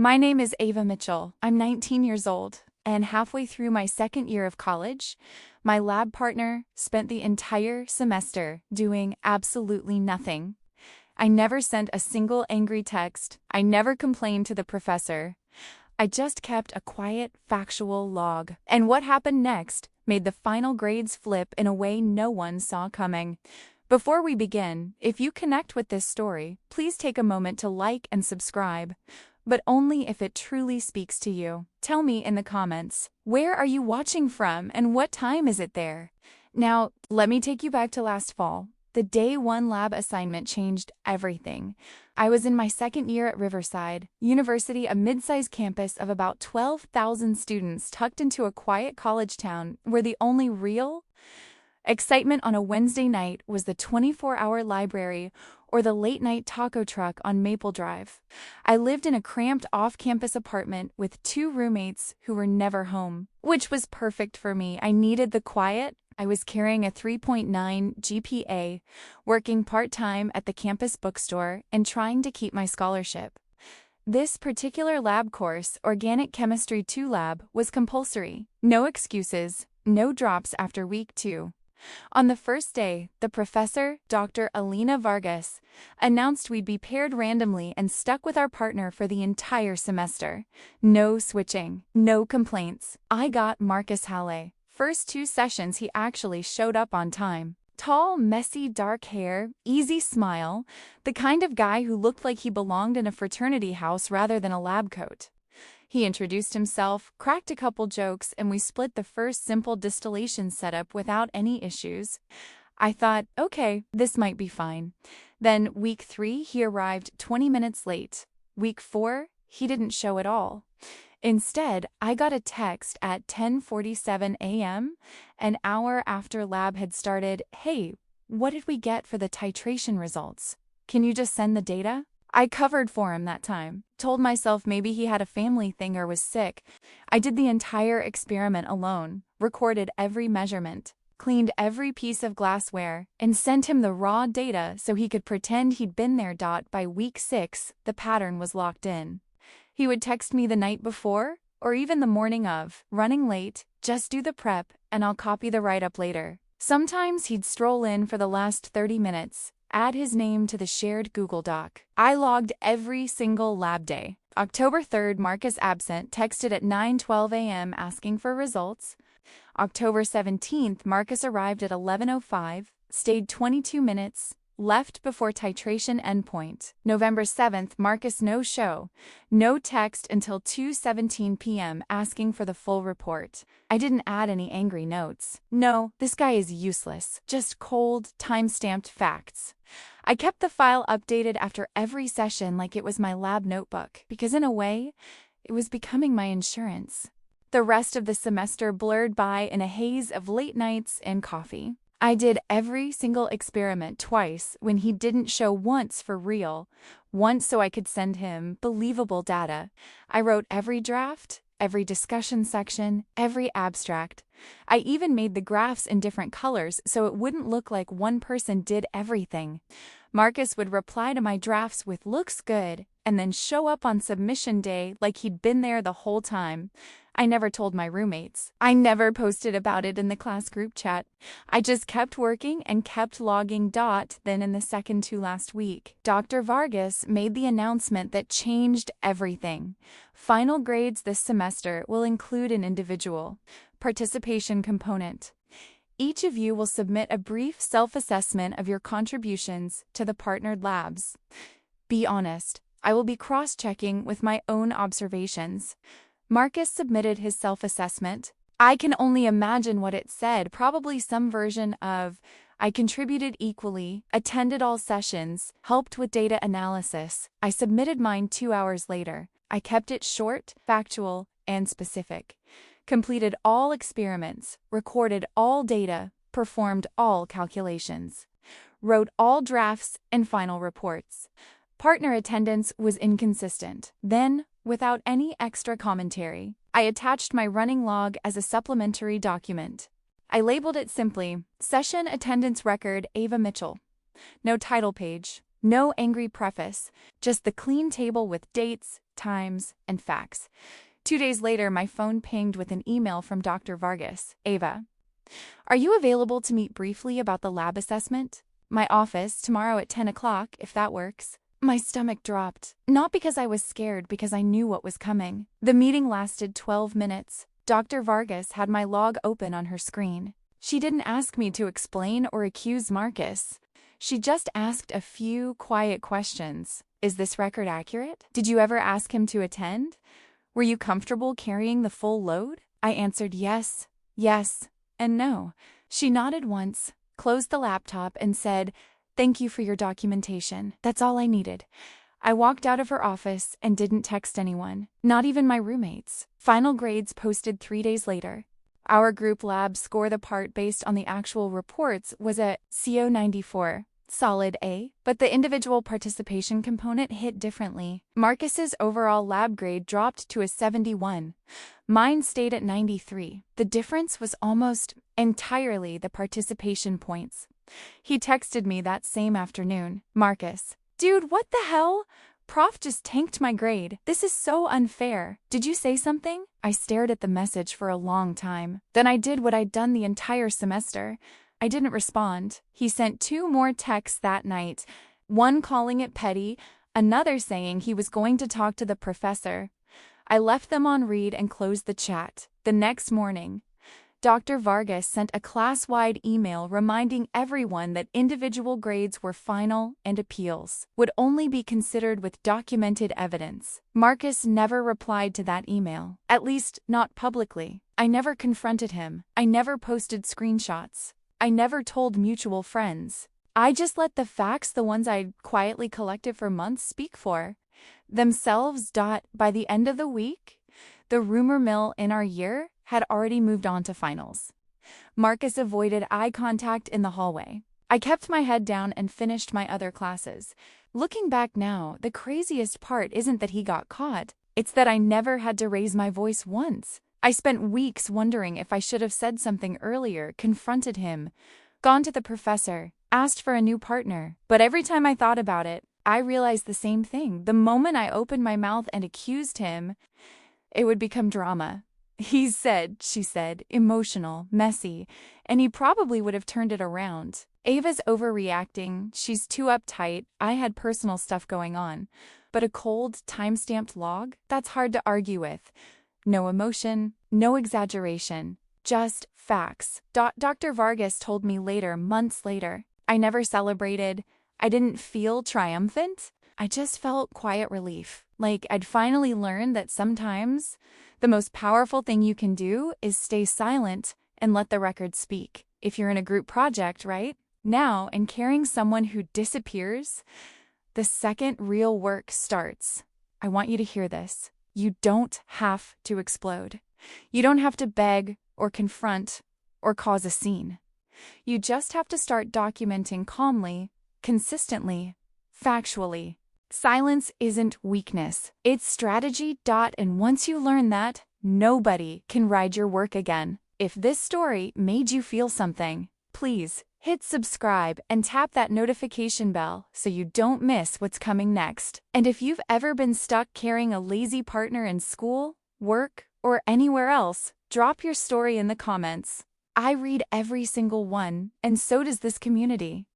My name is Ava Mitchell. I'm 19 years old, and halfway through my second year of college, my lab partner spent the entire semester doing absolutely nothing. I never sent a single angry text. I never complained to the professor. I just kept a quiet, factual log. And what happened next made the final grades flip in a way no one saw coming. Before we begin, if you connect with this story, please take a moment to like and subscribe, but only if it truly speaks to you. Tell me in the comments, where are you watching from and what time is it there? Now, let me take you back to last fall. The day one lab assignment changed everything. I was in my second year at Riverside University, a mid-sized campus of about 12,000 students tucked into a quiet college town where the only real excitement on a Wednesday night was the 24-hour library or the late-night taco truck on Maple Drive. I lived in a cramped off-campus apartment with 2 roommates who were never home, which was perfect for me. I needed the quiet. I was carrying a 3.9 GPA, working part-time at the campus bookstore, and trying to keep my scholarship. This particular lab course, Organic Chemistry Lab, was compulsory. No excuses, no drops after week 2. On the first day, the professor, Dr. Alina Vargas, announced we'd be paired randomly and stuck with our partner for the entire semester. No switching, no complaints. I got Marcus Halle. First 2 sessions he actually showed up on time. Tall, messy, dark hair, easy smile, the kind of guy who looked like he belonged in a fraternity house rather than a lab coat. He introduced himself, cracked a couple jokes, and we split the first simple distillation setup without any issues. I thought, okay, this might be fine. Then week 3, he arrived 20 minutes late. Week 4, he didn't show at all. Instead, I got a text at 10:47 a.m., an hour after lab had started. Hey, what did we get for the titration results? Can you just send the data? I covered for him that time, told myself maybe he had a family thing or was sick. I did the entire experiment alone, recorded every measurement, cleaned every piece of glassware, and sent him the raw data so he could pretend he'd been there. By week 6, the pattern was locked in. He would text me the night before, or even the morning of, running late, just do the prep, and I'll copy the write-up later. Sometimes he'd stroll in for the last 30 minutes, add his name to the shared Google Doc. I logged every single lab day. October 3rd, Marcus absent, texted at 9:12 a.m. asking for results. October 17th, Marcus arrived at 11:05, stayed 22 minutes, left before titration endpoint. November 7th, Marcus no-show, no text until 2:17 p.m. asking for the full report. I didn't add any angry notes. No, this guy is useless. Just cold, time-stamped facts. I kept the file updated after every session like it was my lab notebook, because in a way, it was becoming my insurance. The rest of the semester blurred by in a haze of late nights and coffee. I did every single experiment twice when he didn't show once for real, once so I could send him believable data. I wrote every draft, every discussion section, every abstract. I even made the graphs in different colors so it wouldn't look like one person did everything. Marcus would reply to my drafts with "looks good," and then show up on submission day like he'd been there the whole time. I never told my roommates. I never posted about it in the class group chat. I just kept working and kept logging. Then in the second to last week, Dr. Vargas made the announcement that changed everything. Final grades this semester will include an individual participation component. Each of you will submit a brief self-assessment of your contributions to the partnered labs. Be honest. I will be cross-checking with my own observations. Marcus submitted his self-assessment. I can only imagine what it said, probably some version of, I contributed equally, attended all sessions, helped with data analysis. I submitted mine 2 hours later. I kept it short, factual, and specific. Completed all experiments, recorded all data, performed all calculations. Wrote all drafts and final reports. Partner attendance was inconsistent. Then, without any extra commentary, I attached my running log as a supplementary document. I labeled it simply, Session Attendance Record Ava Mitchell. No title page, No angry preface, just the clean table with dates, times, and facts. 2 days later, my phone pinged with an email from Dr. Vargas. Ava, are you available to meet briefly about the lab assessment? My office, tomorrow at 10 o'clock, if that works. My stomach dropped. Not because I was scared, because I knew what was coming. The meeting lasted 12 minutes. Dr. Vargas had my log open on her screen. She didn't ask me to explain or accuse Marcus. She just asked a few quiet questions. Is this record accurate? Did you ever ask him to attend? Were you comfortable carrying the full load? I answered yes, and no. She nodded once, closed the laptop, and said, "Thank you for your documentation. That's all I needed." I walked out of her office and didn't text anyone, not even my roommates. Final grades posted 3 days later. Our group lab score the part based on the actual reports was a CO94, solid A, but the individual participation component hit differently. Marcus's overall lab grade dropped to a 71. Mine stayed at 93. The difference was almost entirely the participation points. He texted me that same afternoon. "Marcus, dude, what the hell? Prof just tanked my grade. This is so unfair. Did you say something?" I stared at the message for a long time. Then I did what I'd done the entire semester. I didn't respond. He sent 2 more texts that night, one calling it petty, another saying he was going to talk to the professor. I left them on read and closed the chat. The next morning, Dr. Vargas sent a class-wide email reminding everyone that individual grades were final and appeals would only be considered with documented evidence. Marcus never replied to that email, at least not publicly. I never confronted him. I never posted screenshots. I never told mutual friends. I just let the facts, the ones I'd quietly collected for months, speak for themselves. By the end of the week, the rumor mill in our year had already moved on to finals. Marcus avoided eye contact in the hallway. I kept my head down and finished my other classes. Looking back now, the craziest part isn't that he got caught. It's that I never had to raise my voice once. I spent weeks wondering if I should have said something earlier, confronted him, gone to the professor, asked for a new partner. But every time I thought about it, I realized the same thing. The moment I opened my mouth and accused him, it would become drama. He said, she said, emotional, messy, and he probably would have turned it around. Ava's overreacting, she's too uptight, I had personal stuff going on. But a cold, time-stamped log? That's hard to argue with. No emotion, no exaggeration, just facts. Dr. Vargas told me later, months later. I never celebrated. I didn't feel triumphant. I just felt quiet relief. Like I'd finally learned that sometimes the most powerful thing you can do is stay silent and let the record speak. If you're in a group project, right? Now, in carrying someone who disappears, the second real work starts. I want you to hear this. You don't have to explode. You don't have to beg or confront or cause a scene. You just have to start documenting calmly, consistently, factually. Silence isn't weakness. It's strategy. And once you learn that, nobody can ride your work again. If this story made you feel something, please hit subscribe and tap that notification bell so you don't miss what's coming next. And if you've ever been stuck carrying a lazy partner in school, work, or anywhere else, drop your story in the comments. I read every single one, and so does this community.